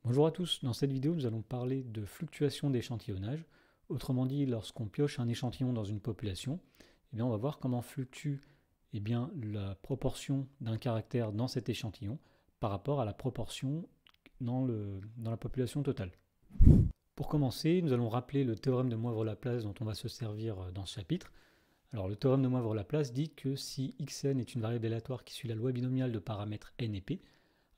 Bonjour à tous, dans cette vidéo nous allons parler de fluctuation d'échantillonnage. Autrement dit, lorsqu'on pioche un échantillon dans une population, on va voir comment fluctue la proportion d'un caractère dans cet échantillon par rapport à la proportion dans la population totale. Pour commencer, nous allons rappeler le théorème de Moivre-Laplace dont on va se servir dans ce chapitre. Alors le théorème de Moivre-Laplace dit que si xn est une variable aléatoire qui suit la loi binomiale de paramètres n et p,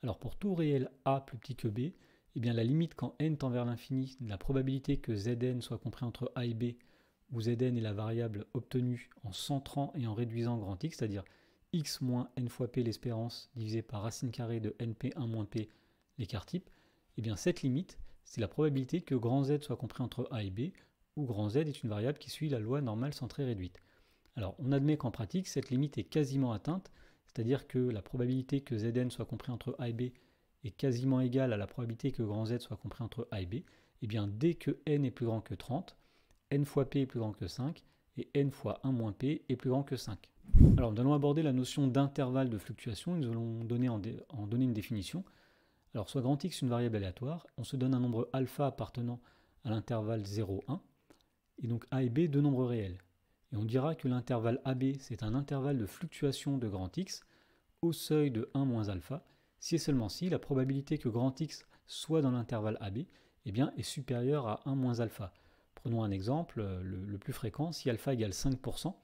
alors pour tout réel a plus petit que b, la limite quand n tend vers l'infini de la probabilité que Zn soit compris entre a et b, où Zn est la variable obtenue en centrant et en réduisant grand X, c'est-à-dire x moins n fois p l'espérance divisé par racine carrée de np1 moins p l'écart type, cette limite, c'est la probabilité que grand Z soit compris entre a et b, où grand Z est une variable qui suit la loi normale centrée réduite. Alors on admet qu'en pratique, cette limite est quasiment atteinte, c'est-à-dire que la probabilité que Zn soit compris entre a et b est quasiment égale à la probabilité que grand Z soit compris entre a et b, dès que n est plus grand que 30, n fois p est plus grand que 5, et n fois 1 moins p est plus grand que 5. Alors nous allons aborder la notion d'intervalle de fluctuation, et nous allons en donner une définition. Alors soit grand X une variable aléatoire, on se donne un nombre alpha appartenant à l'intervalle 0, 1, et donc a et b deux nombres réels. Et on dira que l'intervalle AB c'est un intervalle de fluctuation de grand X au seuil de 1 moins alpha, si et seulement si la probabilité que grand X soit dans l'intervalle AB est supérieure à 1 moins alpha. Prenons un exemple, le plus fréquent, si alpha égale 5%,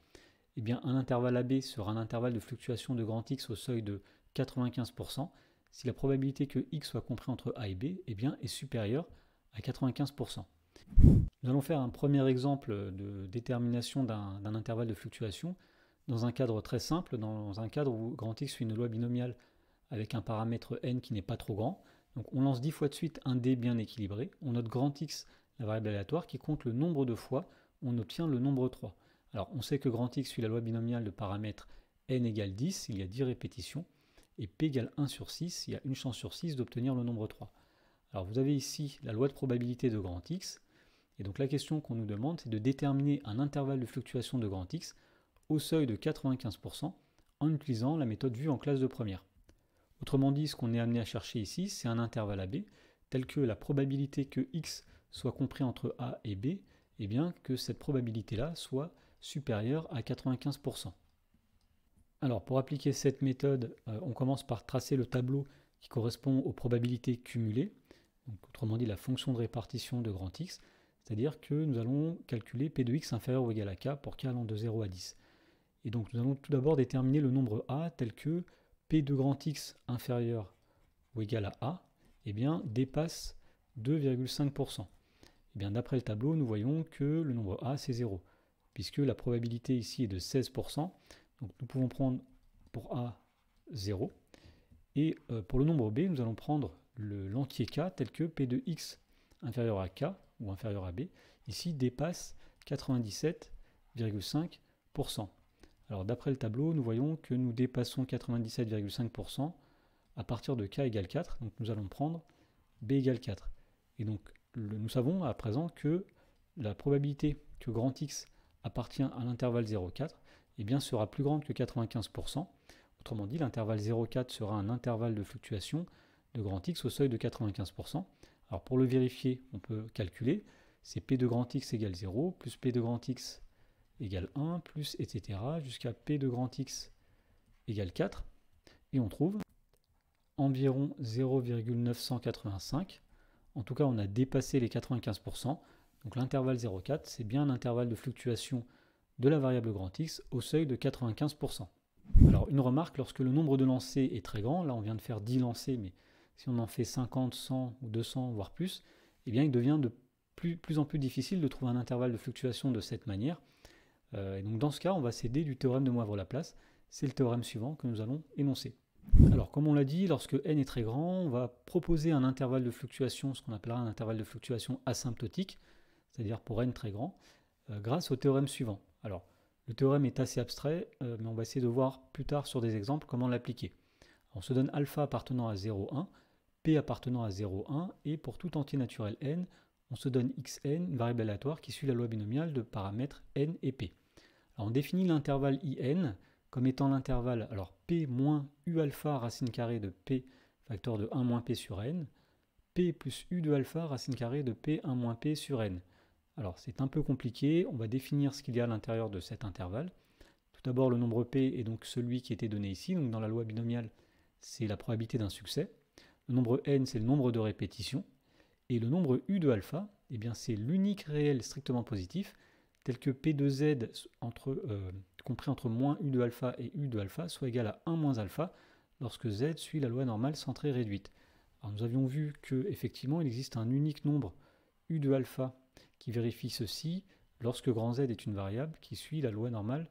un intervalle AB sera un intervalle de fluctuation de grand X au seuil de 95%, si la probabilité que X soit compris entre A et B est supérieure à 95%. Nous allons faire un premier exemple de détermination d'un intervalle de fluctuation dans un cadre très simple, dans un cadre où grand X suit une loi binomiale avec un paramètre n qui n'est pas trop grand. Donc on lance 10 fois de suite un dé bien équilibré, on note grand X, la variable aléatoire, qui compte le nombre de fois où on obtient le nombre 3. Alors on sait que grand X suit la loi binomiale de paramètres n égale 10, il y a 10 répétitions, et p égale 1 sur 6, il y a une chance sur 6 d'obtenir le nombre 3. Alors vous avez ici la loi de probabilité de grand X, et donc la question qu'on nous demande, c'est de déterminer un intervalle de fluctuation de grand X au seuil de 95% en utilisant la méthode vue en classe de première. Autrement dit, ce qu'on est amené à chercher ici, c'est un intervalle AB, tel que la probabilité que X soit compris entre A et B, que cette probabilité-là soit supérieure à 95%. Alors pour appliquer cette méthode, on commence par tracer le tableau qui correspond aux probabilités cumulées, donc, autrement dit la fonction de répartition de grand X, c'est-à-dire que nous allons calculer P de X inférieur ou égal à K pour K allant de 0 à 10. Et donc nous allons tout d'abord déterminer le nombre A tel que P de grand X inférieur ou égal à A dépasse 2,5%. D'après le tableau, nous voyons que le nombre A c'est 0, puisque la probabilité ici est de 16%. Donc nous pouvons prendre pour A 0. Et pour le nombre B, nous allons prendre l'entier K tel que P de X inférieur à K ou inférieur à B, ici dépasse 97,5%. Alors d'après le tableau, nous voyons que nous dépassons 97,5% à partir de K égale 4, donc nous allons prendre B égale 4. Et donc nous savons à présent que la probabilité que grand X appartient à l'intervalle 0,4 sera plus grande que 95%. Autrement dit, l'intervalle 0,4 sera un intervalle de fluctuation de grand X au seuil de 95%. Alors pour le vérifier, on peut calculer, c'est P de grand X égale 0, plus P de grand X égale 1, plus etc. jusqu'à P de grand X égale 4. Et on trouve environ 0,985. En tout cas, on a dépassé les 95%. Donc l'intervalle 0,4, c'est bien un intervalle de fluctuation de la variable grand X au seuil de 95%. Alors une remarque, lorsque le nombre de lancers est très grand, là on vient de faire 10 lancers, mais si on en fait 50, 100 ou 200, voire plus, il devient de plus en plus difficile de trouver un intervalle de fluctuation de cette manière. Et donc dans ce cas, on va s'aider du théorème de Moivre-Laplace. C'est le théorème suivant que nous allons énoncer. Alors comme on l'a dit, lorsque n est très grand, on va proposer un intervalle de fluctuation, ce qu'on appellera un intervalle de fluctuation asymptotique, c'est-à-dire pour n très grand, grâce au théorème suivant. Alors le théorème est assez abstrait, mais on va essayer de voir plus tard sur des exemples comment l'appliquer. On se donne alpha appartenant à 0,1, p appartenant à 0,1, et pour tout entier naturel n, on se donne xn, une variable aléatoire qui suit la loi binomiale de paramètres n et p. Alors on définit l'intervalle in comme étant l'intervalle p moins u alpha racine carrée de p facteur de 1 moins p sur n, P plus U de alpha racine carrée de P1 moins P sur N. Alors c'est un peu compliqué, on va définir ce qu'il y a à l'intérieur de cet intervalle. Tout d'abord le nombre P est donc celui qui était donné ici, donc dans la loi binomiale c'est la probabilité d'un succès. Le nombre N c'est le nombre de répétitions. Et le nombre U de alpha, eh bien c'est l'unique réel strictement positif, tel que P de Z compris entre moins U de alpha et U de alpha soit égal à 1 moins alpha lorsque Z suit la loi normale centrée réduite. Alors nous avions vu qu'effectivement il existe un unique nombre U de alpha qui vérifie ceci lorsque grand Z est une variable qui suit la loi normale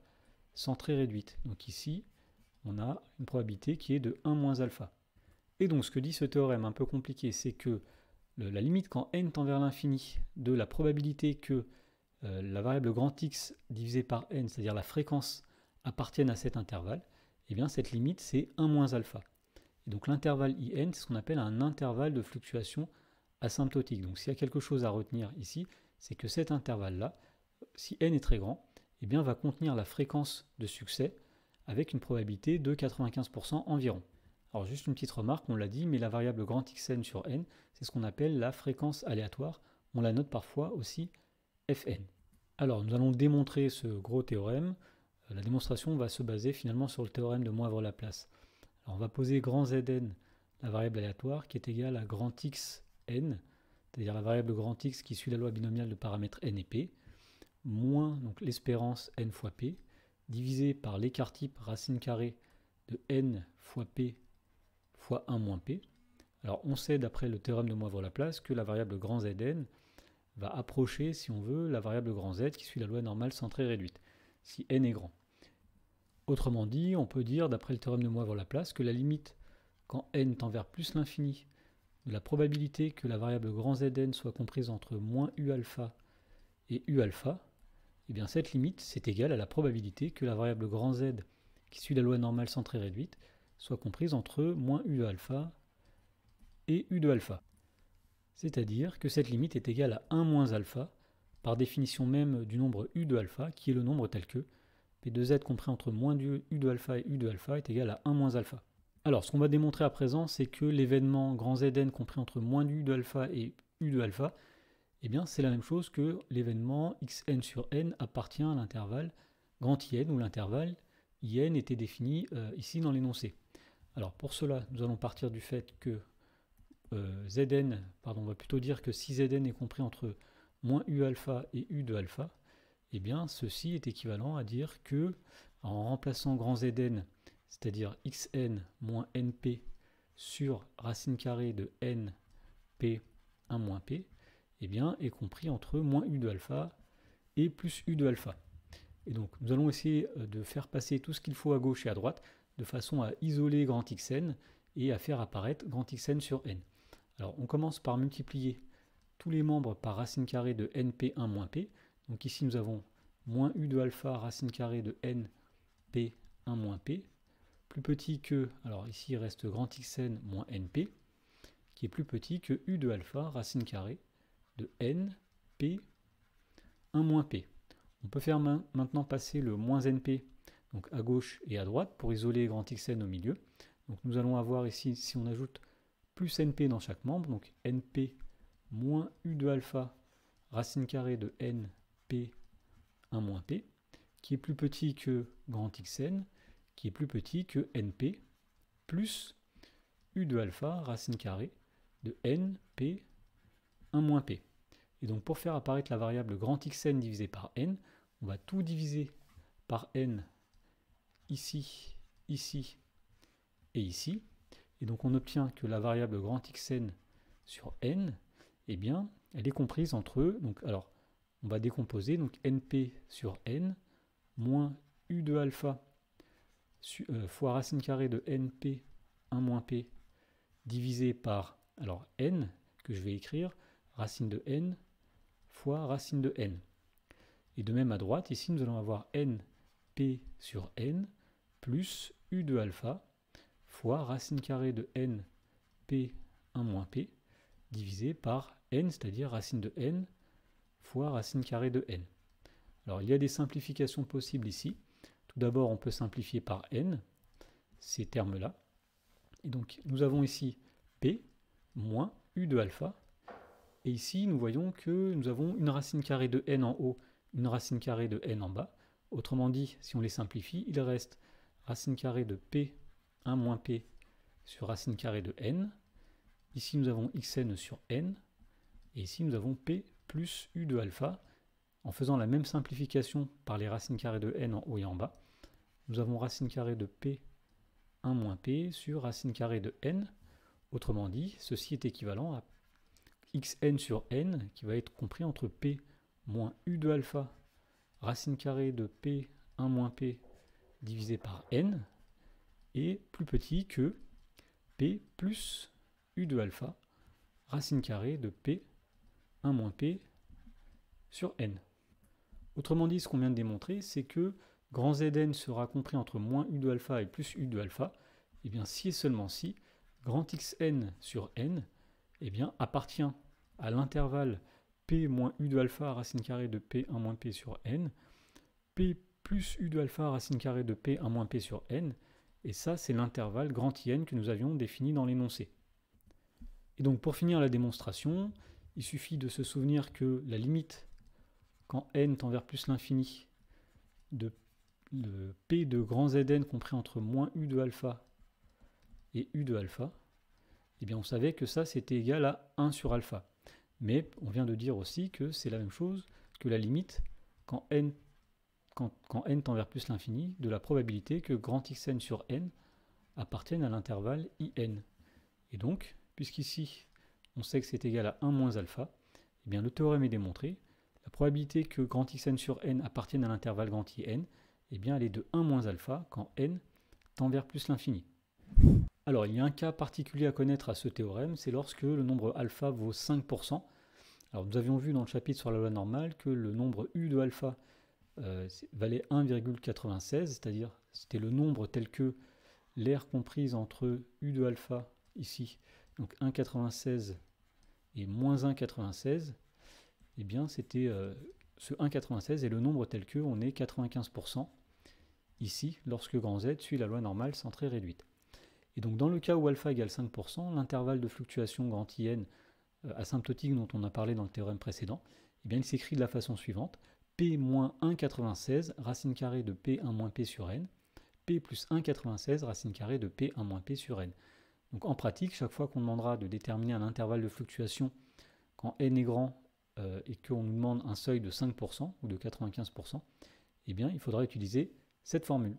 centrée réduite. Donc ici on a une probabilité qui est de 1 moins alpha. Et donc ce que dit ce théorème un peu compliqué, c'est que la limite quand n tend vers l'infini de la probabilité que la variable grand X divisée par n, c'est-à-dire la fréquence, appartienne à cet intervalle, et bien cette limite c'est 1 moins alpha. Et donc l'intervalle IN, c'est ce qu'on appelle un intervalle de fluctuation asymptotique. Donc s'il y a quelque chose à retenir ici, c'est que cet intervalle-là, si n est très grand, eh bien, va contenir la fréquence de succès avec une probabilité de 95% environ. Alors juste une petite remarque, on l'a dit, mais la variable grand Xn sur n, c'est ce qu'on appelle la fréquence aléatoire. On la note parfois aussi Fn. Alors nous allons démontrer ce gros théorème. La démonstration va se baser finalement sur le théorème de Moivre-Laplace. Alors on va poser grand Zn, la variable aléatoire, qui est égale à grand Xn, c'est-à-dire la variable grand X qui suit la loi binomiale de paramètres n et p, moins donc l'espérance n fois p, divisé par l'écart type racine carrée de n fois p fois 1 moins p. Alors on sait d'après le théorème de Moivre-Laplace que la variable grand Zn va approcher, si on veut, la variable grand Z qui suit la loi normale centrée réduite, si n est grand. Autrement dit, on peut dire, d'après le théorème de Moivre-Laplace, que la limite, quand n tend vers plus l'infini, de la probabilité que la variable grand Zn soit comprise entre moins u alpha et u alpha, et bien cette limite, c'est égal à la probabilité que la variable grand Z, qui suit la loi normale centrée réduite, soit comprise entre moins u de alpha et u de alpha. C'est-à-dire que cette limite est égale à 1 moins alpha, par définition même du nombre u de alpha, qui est le nombre tel que P de Z compris entre moins u de alpha et u de alpha est égal à 1 moins alpha. Alors ce qu'on va démontrer à présent, c'est que l'événement grand Zn compris entre moins u de alpha et u de alpha, eh bien c'est la même chose que l'événement xn sur n appartient à l'intervalle grand In, où l'intervalle In était défini ici dans l'énoncé. Alors pour cela, nous allons partir du fait que on va plutôt dire que si Zn est compris entre moins u alpha et u de alpha, eh bien ceci est équivalent à dire que en remplaçant grand Zn, c'est-à-dire xn moins np sur racine carrée de np 1 moins p, eh bien est compris entre moins u de alpha et plus u de alpha. Et donc nous allons essayer de faire passer tout ce qu'il faut à gauche et à droite de façon à isoler grand Xn et à faire apparaître grand Xn sur n. Alors on commence par multiplier tous les membres par racine carrée de np1 moins p. Donc ici nous avons moins u de alpha racine carrée de np1 moins p, plus petit que, alors ici il reste grand Xn moins np, qui est plus petit que u de alpha racine carrée de np1 moins p. On peut faire maintenant passer le moins np donc à gauche et à droite pour isoler grand Xn au milieu. Donc nous allons avoir ici, si on ajoute plus np dans chaque membre, donc np moins u de alpha racine carrée de np1 moins p, qui est plus petit que grand Xn, qui est plus petit que np, plus u de alpha racine carrée de np1 moins p. Et donc pour faire apparaître la variable grand Xn divisé par n, on va tout diviser par n ici, ici et ici. Et donc on obtient que la variable grand Xn sur n, eh bien, elle est comprise entre eux. Donc alors, on va décomposer donc np sur n moins u de alpha fois racine carrée de np 1 moins p divisé par alors n que je vais écrire racine de n fois racine de n. Et de même à droite, ici nous allons avoir np sur n plus u de alpha fois racine carrée de np1 moins p divisé par n, c'est-à-dire racine de n fois racine carrée de n. Alors il y a des simplifications possibles ici. Tout d'abord on peut simplifier par n ces termes-là. Et donc nous avons ici p moins u de alpha. Et ici, nous voyons que nous avons une racine carrée de n en haut, une racine carrée de n en bas. Autrement dit, si on les simplifie, il reste racine carrée de p 1 moins p sur racine carrée de n. Ici, nous avons xn sur n. Et ici, nous avons p plus u de alpha. En faisant la même simplification par les racines carrées de n en haut et en bas, nous avons racine carrée de p 1 moins p sur racine carrée de n. Autrement dit, ceci est équivalent à xn sur n, qui va être compris entre p moins u de alpha, racine carrée de p 1 moins p divisé par n, est plus petit que p plus u de alpha, racine carrée de p 1 moins p sur n. Autrement dit, ce qu'on vient de démontrer, c'est que grand Zn sera compris entre moins u de alpha et plus u de alpha, et bien si et seulement si, grand xn sur n appartient à l'intervalle p moins u de alpha racine carrée de p 1 moins p sur n, p plus u de alpha racine carrée de p 1 moins p sur n, et ça c'est l'intervalle grand IN que nous avions défini dans l'énoncé. Et donc pour finir la démonstration, il suffit de se souvenir que la limite quand n tend vers plus l'infini de p de grand Zn compris entre moins u de alpha et u de alpha, eh bien on savait que ça c'était égal à 1 sur alpha. Mais on vient de dire aussi que c'est la même chose que la limite quand n tend vers plus l'infini de la probabilité que grand xn sur n appartienne à l'intervalle in. Et donc, puisqu'ici on sait que c'est égal à 1 moins alpha, eh bien le théorème est démontré. La probabilité que grand xn sur n appartienne à l'intervalle grand in, eh bien elle est de 1 moins alpha quand n tend vers plus l'infini. Alors il y a un cas particulier à connaître à ce théorème, c'est lorsque le nombre alpha vaut 5%. Alors nous avions vu dans le chapitre sur la loi normale que le nombre u de alpha valait 1,96, c'est-à-dire c'était le nombre tel que l'aire comprise entre u de alpha ici, donc 1,96 et moins 1,96, eh bien c'était ce 1,96 est le nombre tel que on est 95% ici lorsque grand Z suit la loi normale centrée réduite. Et donc dans le cas où alpha égale 5%, l'intervalle de fluctuation grand IN asymptotique dont on a parlé dans le théorème précédent, eh bien il s'écrit de la façon suivante: p moins 1,96 racine carrée de p1 moins p sur n, p plus 1,96 racine carrée de p1 moins p sur n. Donc en pratique, chaque fois qu'on demandera de déterminer un intervalle de fluctuation quand n est grand et qu'on nous demande un seuil de 5% ou de 95%, eh bien il faudra utiliser cette formule.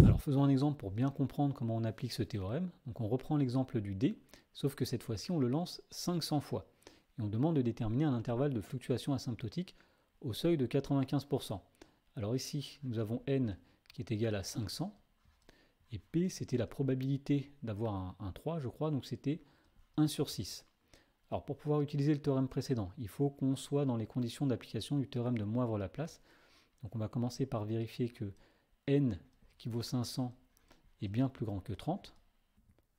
Alors faisons un exemple pour bien comprendre comment on applique ce théorème. Donc on reprend l'exemple du D, sauf que cette fois-ci on le lance 500 fois. Et on demande de déterminer un intervalle de fluctuation asymptotique au seuil de 95%. Alors ici nous avons n qui est égal à 500, et p c'était la probabilité d'avoir un 3 je crois, donc c'était 1 sur 6. Alors pour pouvoir utiliser le théorème précédent, il faut qu'on soit dans les conditions d'application du théorème de Moivre-Laplace. Donc on va commencer par vérifier que n qui vaut 500 est bien plus grand que 30.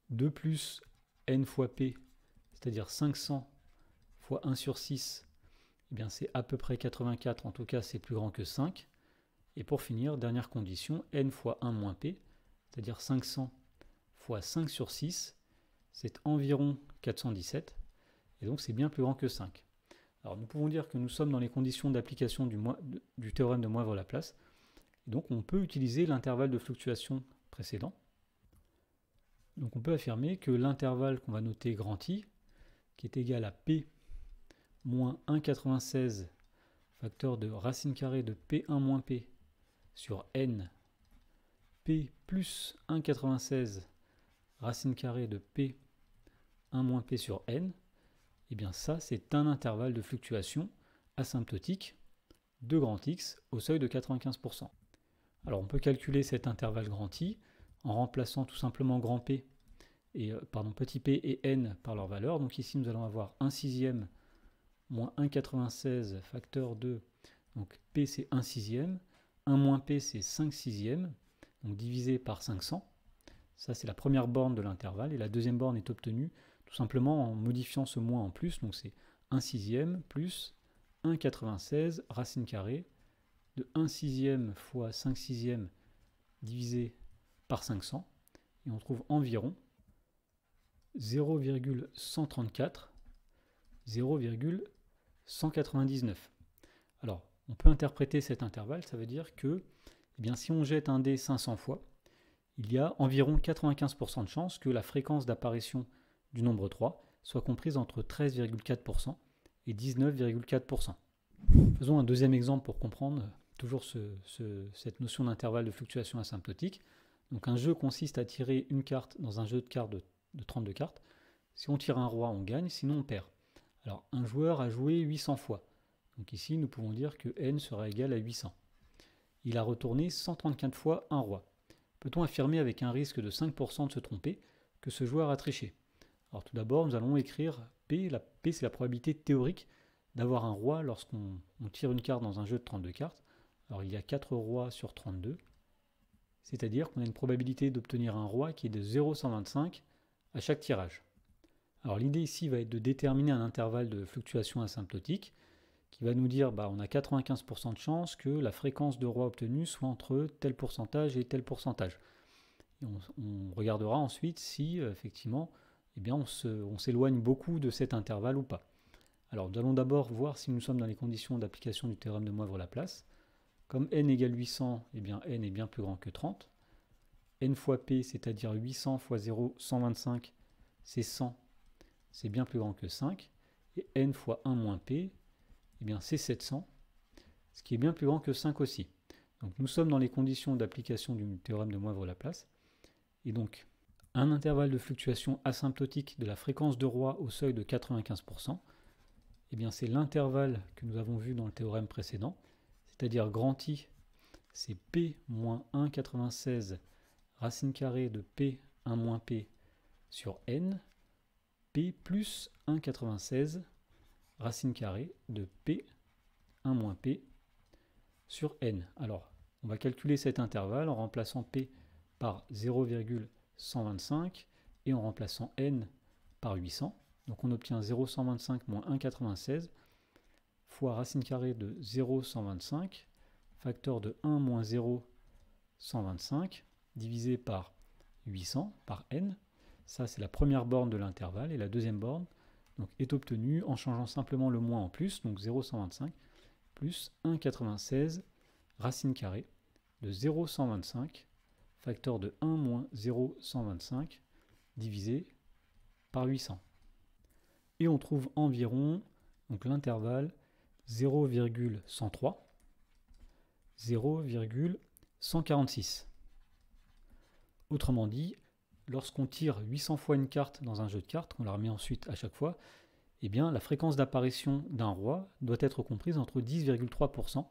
De plus, n fois p, c'est-à-dire 500 fois 1 sur 6, eh bien c'est à peu près 84, en tout cas c'est plus grand que 5. Et pour finir, dernière condition, n fois 1 moins p, c'est-à-dire 500 fois 5 sur 6, c'est environ 417, et donc c'est bien plus grand que 5. Alors nous pouvons dire que nous sommes dans les conditions d'application du théorème de Moivre-Laplace. Donc on peut utiliser l'intervalle de fluctuation précédent. Donc on peut affirmer que l'intervalle qu'on va noter grand I, qui est égal à p moins 1,96 facteur de racine carrée de p1 moins p sur n, p plus 1,96 racine carrée de p1 moins p sur n, et bien ça c'est un intervalle de fluctuation asymptotique de grand X au seuil de 95%. Alors on peut calculer cet intervalle grand I en remplaçant tout simplement grand P et, petit p et n par leur valeur. Donc ici nous allons avoir 1 sixième moins 1,96 facteur de, donc p c'est 1 sixième, 1 moins p c'est 5 sixièmes, donc divisé par 500. Ça c'est la première borne de l'intervalle, et la deuxième borne est obtenue tout simplement en modifiant ce moins en plus, donc c'est 1 sixième plus 1,96 racine carrée de 1 sixième fois 5 sixièmes divisé par 500, et on trouve environ 0,134 0,199. Alors, on peut interpréter cet intervalle, ça veut dire que si on jette un dé 500 fois, il y a environ 95% de chances que la fréquence d'apparition du nombre 3 soit comprise entre 13,4% et 19,4%. Faisons un deuxième exemple pour comprendre toujours cette notion d'intervalle de fluctuation asymptotique. Donc un jeu consiste à tirer une carte dans un jeu de cartes de 32 cartes. Si on tire un roi, on gagne, sinon on perd. Alors un joueur a joué 800 fois. Donc ici, nous pouvons dire que n sera égal à 800. Il a retourné 134 fois un roi. Peut-on affirmer avec un risque de 5% de se tromper que ce joueur a triché? Alors tout d'abord, nous allons écrire P. P, c'est la probabilité théorique d'avoir un roi lorsqu'on tire une carte dans un jeu de 32 cartes. Alors il y a 4 rois sur 32, c'est-à-dire qu'on a une probabilité d'obtenir un roi qui est de 0,125 à chaque tirage. Alors l'idée ici va être de déterminer un intervalle de fluctuation asymptotique qui va nous dire on a 95% de chance que la fréquence de roi obtenue soit entre tel pourcentage et tel pourcentage. Et on regardera ensuite si effectivement on s'éloigne beaucoup de cet intervalle ou pas. Alors nous allons d'abord voir si nous sommes dans les conditions d'application du théorème de Moivre-Laplace. Comme n égale 800, n est bien plus grand que 30. n fois p, c'est-à-dire 800 fois 0, 125, c'est 100, c'est bien plus grand que 5. Et n fois 1 moins p, c'est 700, ce qui est bien plus grand que 5 aussi. Donc nous sommes dans les conditions d'application du théorème de Moivre-Laplace. Et donc, un intervalle de fluctuation asymptotique de la fréquence de roi au seuil de 95%, c'est l'intervalle que nous avons vu dans le théorème précédent, c'est-à-dire grand I, c'est P moins 1,96 racine carrée de P 1 moins P sur N, P plus 1,96 racine carrée de P 1 moins P sur N. Alors, on va calculer cet intervalle en remplaçant P par 0,125 et en remplaçant N par 800. Donc on obtient 0,125 moins 1,96 fois racine carrée de 0,125, facteur de 1 moins 0,125, divisé par 800, par n. Ça, c'est la première borne de l'intervalle. Et la deuxième borne est obtenue en changeant simplement le moins en plus, donc 0,125, plus 1,96, racine carrée de 0,125, facteur de 1 moins 0,125, divisé par 800. Et on trouve environ l'intervalle 0,103, 0,146. Autrement dit, lorsqu'on tire 800 fois une carte dans un jeu de cartes, qu'on la remet ensuite à chaque fois, la fréquence d'apparition d'un roi doit être comprise entre 10,3%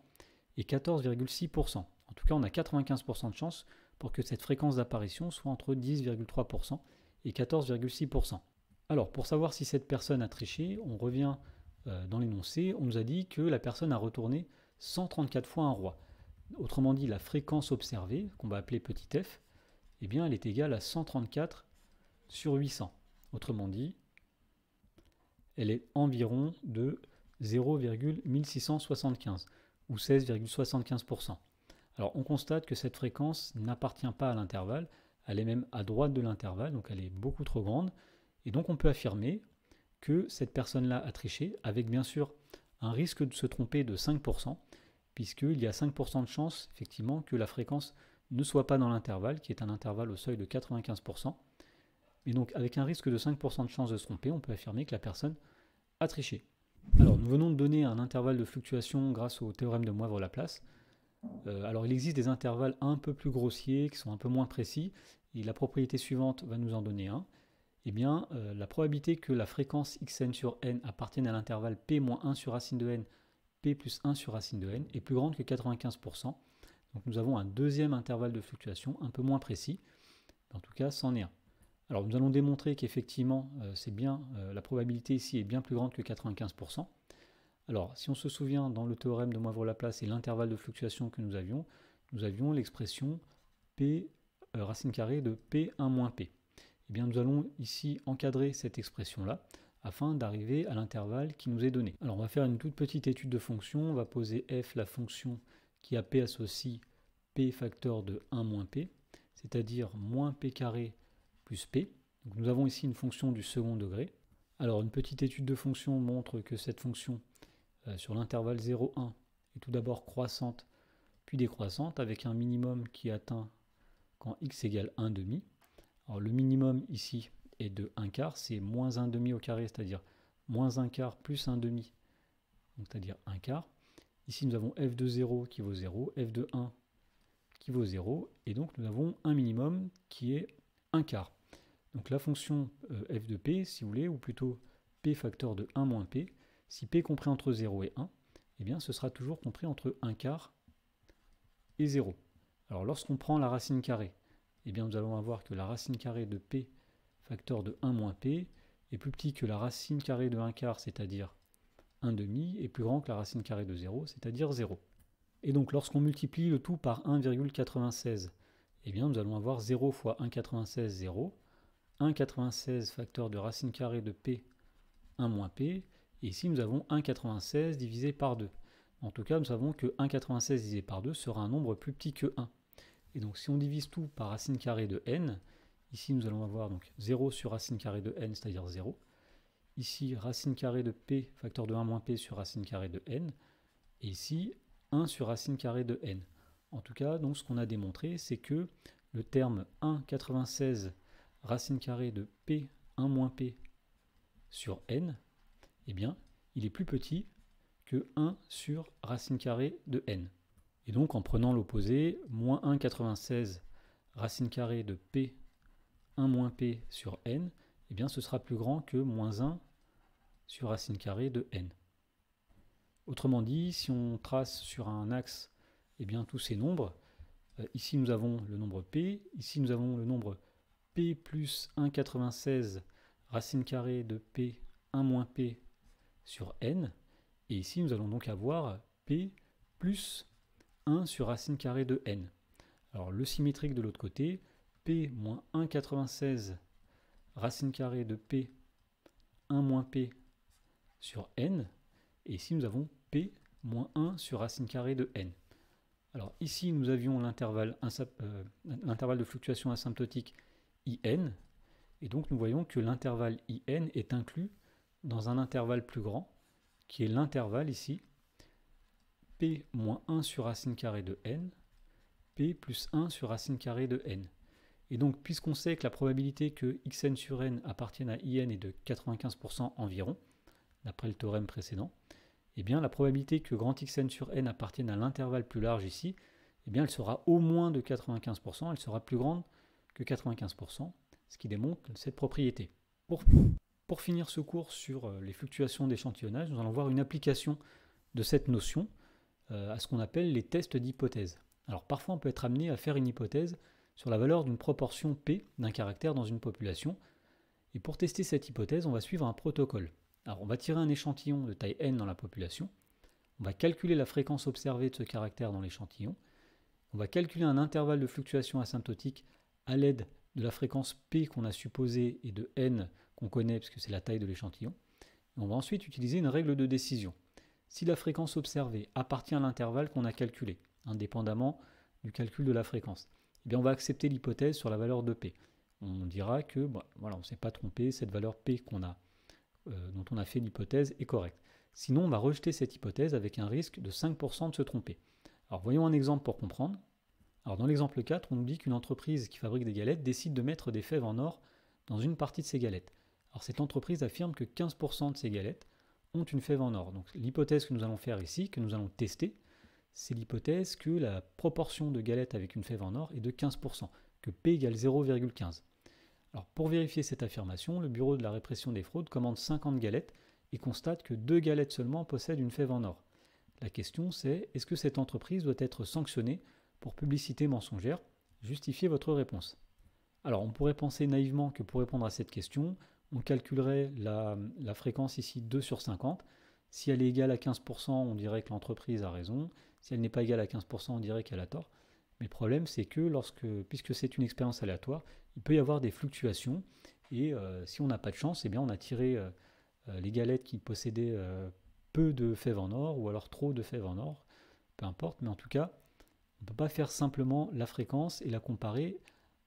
et 14,6%. En tout cas, on a 95% de chance pour que cette fréquence d'apparition soit entre 10,3% et 14,6%. Alors, pour savoir si cette personne a triché, on revient dans l'énoncé, on nous a dit que la personne a retourné 134 fois un roi. Autrement dit, la fréquence observée, qu'on va appeler petit f, elle est égale à 134 sur 800. Autrement dit, elle est environ de 0,1675 ou 16,75%. Alors, on constate que cette fréquence n'appartient pas à l'intervalle, elle est même à droite de l'intervalle, donc elle est beaucoup trop grande. Et donc on peut affirmer que cette personne-là a triché, avec bien sûr un risque de se tromper de 5%, puisqu'il y a 5% de chance effectivement que la fréquence ne soit pas dans l'intervalle, qui est un intervalle au seuil de 95%. Et donc avec un risque de 5% de chance de se tromper, on peut affirmer que la personne a triché. Alors nous venons de donner un intervalle de fluctuation grâce au théorème de Moivre-Laplace. Alors il existe des intervalles un peu plus grossiers, qui sont un peu moins précis, et la propriété suivante va nous en donner un. La probabilité que la fréquence xn sur n appartienne à l'intervalle p moins 1 sur racine de n, p plus 1 sur racine de n, est plus grande que 95%. Donc nous avons un deuxième intervalle de fluctuation un peu moins précis, en tout cas c'en est un. Alors nous allons démontrer qu'effectivement la probabilité ici est bien plus grande que 95%. Alors si on se souvient, dans le théorème de Moivre-Laplace et l'intervalle de fluctuation que nous avions l'expression p racine carrée de p1 moins p. Nous allons ici encadrer cette expression-là afin d'arriver à l'intervalle qui nous est donné. Alors on va faire une toute petite étude de fonction, on va poser f la fonction qui a p associe p facteur de 1 moins p, c'est-à-dire moins p carré plus p. Donc nous avons ici une fonction du second degré. Alors une petite étude de fonction montre que cette fonction sur l'intervalle 0,1 est tout d'abord croissante, puis décroissante, avec un minimum qui est atteint quand x égale 1 demi. Alors le minimum ici est de 1 quart, c'est moins 1 demi au carré, c'est-à-dire moins 1 quart plus 1 demi, c'est-à-dire 1 quart. Ici nous avons f de 0 qui vaut 0, f de 1 qui vaut 0, et donc nous avons un minimum qui est 1 quart. Donc la fonction f de p, si vous voulez, ou plutôt p facteur de 1 moins p, si p est compris entre 0 et 1, eh bien ce sera toujours compris entre 1 quart et 0. Alors lorsqu'on prend la racine carrée, eh bien nous allons avoir que la racine carrée de p facteur de 1 moins p est plus petit que la racine carrée de 1 quart, c'est-à-dire 1 demi, et plus grand que la racine carrée de 0, c'est-à-dire 0. Et donc lorsqu'on multiplie le tout par 1,96, eh bien nous allons avoir 0 fois 1,96, 0, 1,96 facteur de racine carrée de p, 1 moins p, et ici nous avons 1,96 divisé par 2. En tout cas, nous savons que 1,96 divisé par 2 sera un nombre plus petit que 1. Et donc si on divise tout par racine carrée de n, ici nous allons avoir donc 0 sur racine carrée de n, c'est-à-dire 0. Ici, racine carrée de p, facteur de 1 moins p sur racine carrée de n. Et ici, 1 sur racine carrée de n. En tout cas, donc, ce qu'on a démontré, c'est que le terme 1,96 racine carrée de p, 1 moins p sur n, eh bien, il est plus petit que 1 sur racine carrée de n. Et donc, en prenant l'opposé, moins 1,96 racine carrée de p, 1 moins p sur n, eh bien, ce sera plus grand que moins 1 sur racine carrée de n. Autrement dit, si on trace sur un axe eh bien, tous ces nombres, ici nous avons le nombre p, ici nous avons le nombre p plus 1,96 racine carrée de p, 1 moins p sur n, et ici nous allons donc avoir p plus 1 sur racine carrée de n. Alors le symétrique de l'autre côté, p moins 1,96 racine carrée de p, 1 moins p sur n, et ici nous avons p moins 1 sur racine carrée de n. Alors ici nous avions l'intervalle de fluctuation asymptotique in, et donc nous voyons que l'intervalle in est inclus dans un intervalle plus grand, qui est l'intervalle ici, p moins 1 sur racine carrée de n, p plus 1 sur racine carrée de n. Et donc, puisqu'on sait que la probabilité que xn sur n appartienne à in est de 95% environ, d'après le théorème précédent, eh bien la probabilité que grand xn sur n appartienne à l'intervalle plus large ici, eh bien elle sera au moins de 95%, elle sera plus grande que 95%, ce qui démontre cette propriété. Pour finir ce cours sur les fluctuations d'échantillonnage, nous allons voir une application de cette notion à ce qu'on appelle les tests d'hypothèse. Alors parfois on peut être amené à faire une hypothèse sur la valeur d'une proportion P d'un caractère dans une population. Et pour tester cette hypothèse, on va suivre un protocole. Alors on va tirer un échantillon de taille n dans la population, on va calculer la fréquence observée de ce caractère dans l'échantillon, on va calculer un intervalle de fluctuation asymptotique à l'aide de la fréquence P qu'on a supposée et de n qu'on connaît puisque c'est la taille de l'échantillon. Et on va ensuite utiliser une règle de décision. Si la fréquence observée appartient à l'intervalle qu'on a calculé, indépendamment du calcul de la fréquence, eh bien on va accepter l'hypothèse sur la valeur de P. On dira que voilà, on ne s'est pas trompé, cette valeur P dont on a fait l'hypothèse est correcte. Sinon, on va rejeter cette hypothèse avec un risque de 5% de se tromper. Alors voyons un exemple pour comprendre. Alors dans l'exemple 4, on nous dit qu'une entreprise qui fabrique des galettes décide de mettre des fèves en or dans une partie de ses galettes. Alors cette entreprise affirme que 15% de ses galettes ont une fève en or. Donc l'hypothèse que nous allons faire ici, que nous allons tester, c'est l'hypothèse que la proportion de galettes avec une fève en or est de 15%, que P égale 0,15. Alors pour vérifier cette affirmation, le bureau de la répression des fraudes commande 50 galettes et constate que 2 galettes seulement possèdent une fève en or. La question c'est, est-ce que cette entreprise doit être sanctionnée pour publicité mensongère? Justifiez votre réponse. Alors on pourrait penser naïvement que pour répondre à cette question, on calculerait la fréquence ici 2 sur 50. Si elle est égale à 15%, on dirait que l'entreprise a raison. Si elle n'est pas égale à 15%, on dirait qu'elle a tort. Mais le problème, c'est que puisque c'est une expérience aléatoire, il peut y avoir des fluctuations. Et si on n'a pas de chance, eh bien on a tiré les galettes qui possédaient peu de fèves en or, ou alors trop de fèves en or, peu importe. Mais en tout cas, on ne peut pas faire simplement la fréquence et la comparer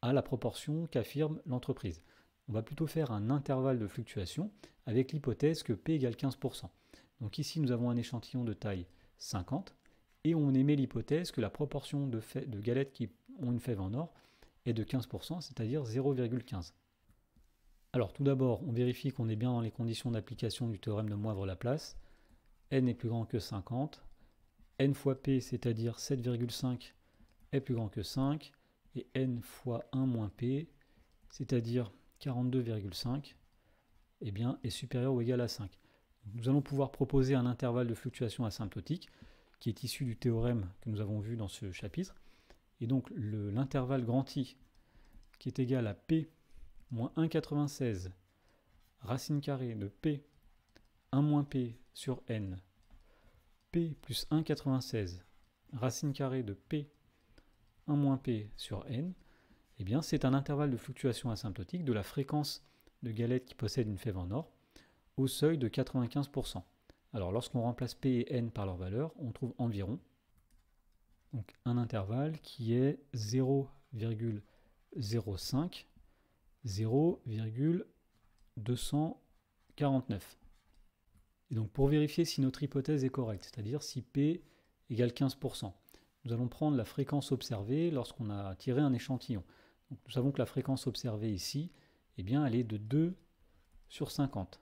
à la proportion qu'affirme l'entreprise. on va plutôt faire un intervalle de fluctuation avec l'hypothèse que P égale 15%. Donc ici, nous avons un échantillon de taille 50, et on émet l'hypothèse que la proportion de galettes qui ont une fève en or est de 15%, c'est-à-dire 0,15. Alors tout d'abord, on vérifie qu'on est bien dans les conditions d'application du théorème de Moivre-Laplace. N est plus grand que 50, N fois P, c'est-à-dire 7,5, est plus grand que 5, et N fois 1 moins P, c'est-à-dire 42,5, eh bien, est supérieur ou égal à 5. Nous allons pouvoir proposer un intervalle de fluctuation asymptotique qui est issu du théorème que nous avons vu dans ce chapitre. Et donc l'intervalle grand I qui est égal à P moins 1,96 racine carrée de P 1 moins P sur N, P plus 1,96 racine carrée de P 1 moins P sur N, eh bien c'est un intervalle de fluctuation asymptotique de la fréquence de galettes qui possèdent une fève en or au seuil de 95%. Alors lorsqu'on remplace P et N par leur valeur, on trouve environ donc un intervalle qui est 0,05, 0,249. Et donc pour vérifier si notre hypothèse est correcte, c'est-à-dire si P égale 15%, nous allons prendre la fréquence observée lorsqu'on a tiré un échantillon. Donc nous savons que la fréquence observée ici, eh bien, elle est de 2 sur 50.